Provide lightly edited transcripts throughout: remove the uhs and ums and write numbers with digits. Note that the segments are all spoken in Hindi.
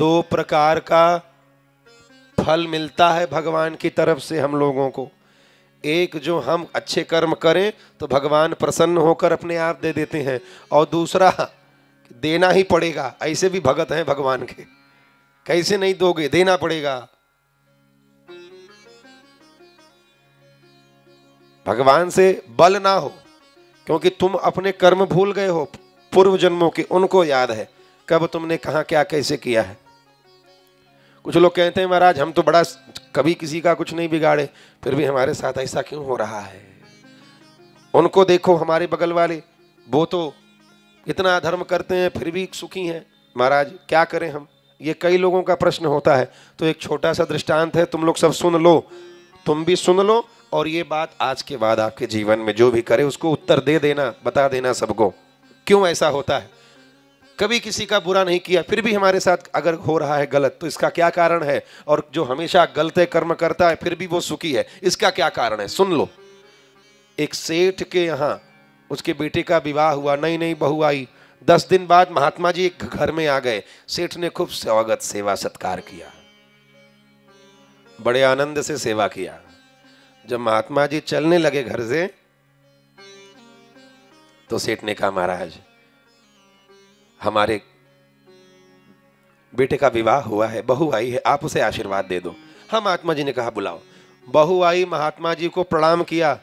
दो प्रकार का फल मिलता है भगवान की तरफ से हम लोगों को। एक जो हम अच्छे कर्म करें तो भगवान प्रसन्न होकर अपने आप दे देते हैं, और दूसरा देना ही पड़ेगा। ऐसे भी भगत हैं भगवान के, कैसे नहीं दोगे, देना पड़ेगा। भगवान से बल ना हो, क्योंकि तुम अपने कर्म भूल गए हो पूर्व जन्मों के, उनको याद है कब तुमने कहां क्या कैसे किया है। कुछ लोग कहते हैं महाराज हम तो बड़ा कभी किसी का कुछ नहीं बिगाड़े, फिर भी हमारे साथ ऐसा क्यों हो रहा है। उनको देखो, हमारे बगल वाले, वो तो इतना धर्म करते हैं फिर भी सुखी हैं। महाराज क्या करें हम, ये कई लोगों का प्रश्न होता है। तो एक छोटा सा दृष्टांत है, तुम लोग सब सुन लो, तुम भी सुन लो, और ये बात आज के बाद आपके जीवन में जो भी करे उसको उत्तर दे देना, बता देना सबको क्यों ऐसा होता है। कभी किसी का बुरा नहीं किया फिर भी हमारे साथ अगर हो रहा है गलत, तो इसका क्या कारण है। और जो हमेशा गलत कर्म करता है फिर भी वो सुखी है, इसका क्या कारण है, सुन लो। एक सेठ के यहाँ उसके बेटे का विवाह हुआ, नई नई बहू आई। 10 दिन बाद महात्मा जी एक घर में आ गए। सेठ ने खूब स्वागत सेवा सत्कार किया, बड़े आनंद से सेवा किया। जब महात्मा जी चलने लगे घर से, तो सेठ ने कहा महाराज हमारे बेटे का विवाह हुआ है, बहू आई है, आप उसे आशीर्वाद दे दो। हाँ, महात्मा जी ने कहा बुलाओ। बहू आई, महात्मा जी को प्रणाम किया,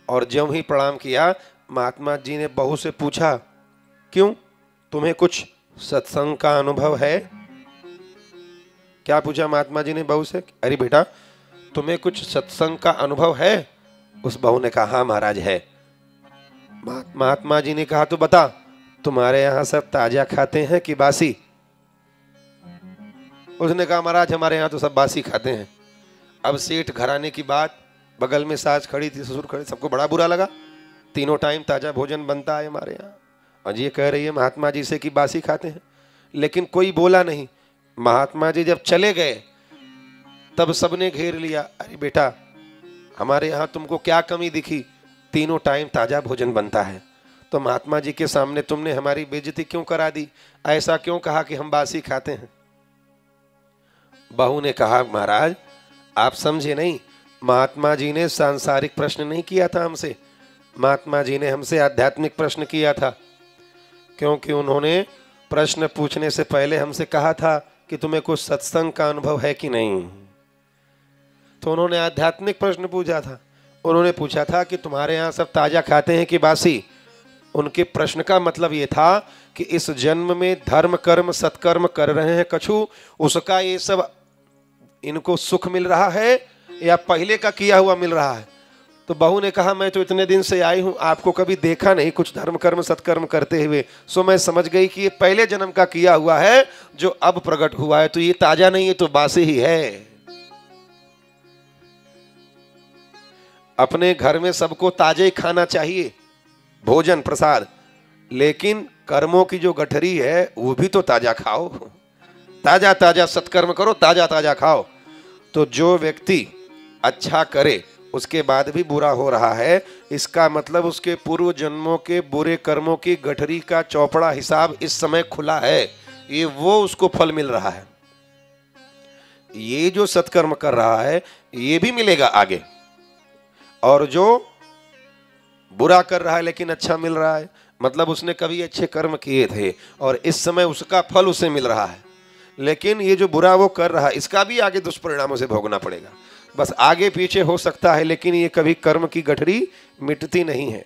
और ज्यों ही प्रणाम किया महात्मा जी ने बहू से पूछा क्यों, तुम्हें कुछ सत्संग का अनुभव है। क्या पूछा महात्मा जी ने बहू से, अरे बेटा तुम्हें कुछ सत्संग का अनुभव है। उस बहू ने कहा हाँ महाराज है। महात्मा जी ने कहा तो बता, तुम्हारे यहाँ सब ताजा खाते हैं कि बासी। उसने कहा महाराज हमारे यहाँ तो सब बासी खाते हैं। अब सेठ घराने की बात, बगल में सास खड़ी थी, ससुर खड़े, सबको बड़ा बुरा लगा। तीनों टाइम ताजा भोजन बनता है हमारे यहाँ, और ये कह रही है महात्मा जी से कि बासी खाते हैं। लेकिन कोई बोला नहीं। महात्मा जी जब चले गए तब सबने घेर लिया, अरे बेटा हमारे यहाँ तुमको क्या कमी दिखी, तीनों टाइम ताजा भोजन बनता है, तो महात्मा जी के सामने तुमने हमारी बेइज्जती क्यों करा दी, ऐसा क्यों कहा कि हम बासी खाते हैं। बहू ने कहा महाराज आप समझे नहीं, महात्मा जी ने सांसारिक प्रश्न नहीं किया था हमसे, महात्मा जी ने हमसे आध्यात्मिक प्रश्न किया था। क्योंकि उन्होंने प्रश्न पूछने से पहले हमसे कहा था कि तुम्हें कुछ सत्संग का अनुभव है कि नहीं। तो उन्होंने आध्यात्मिक प्रश्न पूछा था। उन्होंने पूछा था कि तुम्हारे यहाँ सब ताजा खाते हैं कि बासी। उनके प्रश्न का मतलब ये था कि इस जन्म में धर्म कर्म सत्कर्म कर रहे हैं कछु, उसका ये सब इनको सुख मिल रहा है या पहले का किया हुआ मिल रहा है। तो बहू ने कहा मैं तो इतने दिन से आई हूं, आपको कभी देखा नहीं कुछ धर्म कर्म सत्कर्म करते हुए, सो मैं समझ गई कि ये पहले जन्म का किया हुआ है जो अब प्रकट हुआ है, तो ये ताजा नहीं है, तो बासी ही है। अपने घर में सबको ताजा ही खाना चाहिए भोजन प्रसाद, लेकिन कर्मों की जो गठरी है वो भी तो ताजा खाओ, ताजा ताजा सत्कर्म करो, ताजा ताजा खाओ। तो जो व्यक्ति अच्छा करे उसके बाद भी बुरा हो रहा है, इसका मतलब उसके पूर्व जन्मों के बुरे कर्मों की गठरी का चौपड़ा हिसाब इस समय खुला है, ये वो उसको फल मिल रहा है। ये जो सत्कर्म कर रहा है ये भी मिलेगा आगे, और जो बुरा कर रहा है लेकिन अच्छा मिल रहा है, मतलब उसने कभी अच्छे कर्म किए थे और इस समय उसका फल उसे मिल रहा है। लेकिन ये जो बुरा वो कर रहा है इसका भी आगे दुष्परिणामों से भोगना पड़ेगा। बस आगे पीछे हो सकता है, लेकिन ये कभी कर्म की गठरी मिटती नहीं है।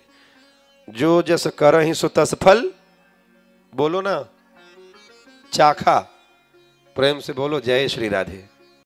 जो जस करहि सो तस फल, बोलो ना, चाखा, प्रेम से बोलो जय श्री राधे।